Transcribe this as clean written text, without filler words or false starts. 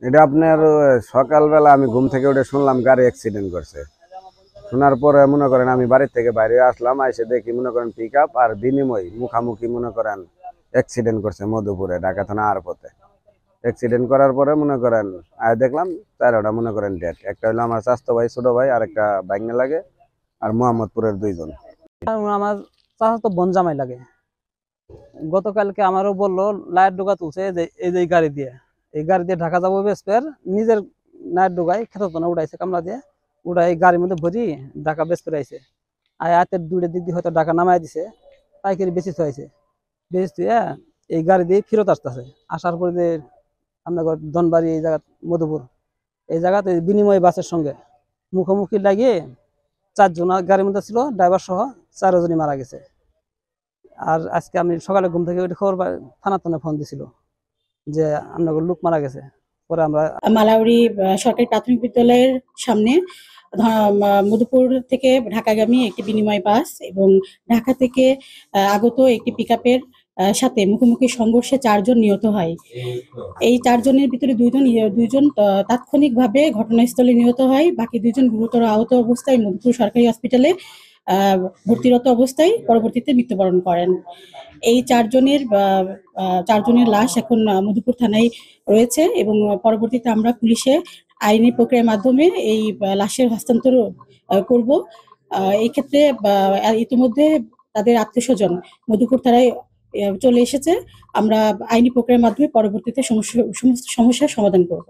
এটা আপনার সকালবেলা আমি ঘুম থেকে উঠে শুনলাম গাড়ি অ্যাক্সিডেন্ট করছে। শোনার পরে মনে করেন আমি বাড়ির থেকে বাইরে আসলাম, এসে দেখি মনে করেন পিক আপ আর বিনিময় মুখামুখি মনে করেন অ্যাক্সিডেন্ট করছে মধুপুরে ঢাকা থানা আর পথে। অ্যাক্সিডেন্ট করার পরে মনে করেন দেখলাম চারোটা মনে করেন ডেট। একটা হলো আমার চাস্তো ভাই ছোট ভাই, আর একটা বাইঙ্গা লাগে, আর মোহাম্মদপুরের দুইজন। আমার চাচাতো বোন জামাই লাগে। গতকালকে আমারও বললো লাইট ডোকা তুলছে যে এই যে এই গাড়ি দিয়ে ঢাকা যাবো বেসপের নিজের লাইট ডোকায় খেতে না উঠাইছে কামলা দিয়ে উঠাই গাড়ির মধ্যে ভরি ঢাকা বেসপের আইছে। আর হাতের দুইটা দিক দিয়ে হয়তো ঢাকা নামাই দিছে, পাইকারি বেশি থুয়াইছে। বেশি থুয়া এই গাড়ি দিয়ে ফেরত আসতেছে। আসার পরে যে আপনার ধনবাড়ি এই জায়গা মধুপুর এই জায়গাতে বিনিময় বাসের সঙ্গে মুখোমুখি লাগিয়ে 4 জন গাড়ির মধ্যে ছিল, ড্রাইভার সহ 4 জনই মারা গেছে। আর আজকে আমি সকালে ঘুম থেকে ওইটা খবর থানা ফোন দিছিল যে আপনার লোক মারা গেছে। পরে আমরা মালাউড়ি সরকারি প্রাথমিক বিদ্যালয়ের সামনে মধুপুর থেকে ঢাকাগামী একটি বিনিময় বাস এবং ঢাকা থেকে আগত একটি পিকআপের সাথে মুখোমুখি সংঘর্ষে 4 জন নিহত হয়। এই 4 জনের ভিতরে দুইজন তাৎক্ষণিকভাবে ঘটনাস্থলে নিহত হয়, বাকি 2 জন গুরুতর আহত অবস্থায় মধুপুর সরকারি হসপিটালে ভর্তিরত অবস্থায় পরবর্তীতে মৃত্যুবরণ করেন। এই 4 জনের লাশ এখন মধুপুর থানায় রয়েছে এবং পরবর্তীতে আমরা পুলিশে আইনি প্রক্রিয়ার মাধ্যমে এই লাশের হস্তান্তর করব। এই ক্ষেত্রে ইতিমধ্যে তাদের আত্মীয়স্বজন মধুপুর থানায় চলে এসেছে। আমরা আইনি প্রক্রিয়ার মাধ্যমে পরবর্তীতে সমস্ত সমস্যার সমাধান করব।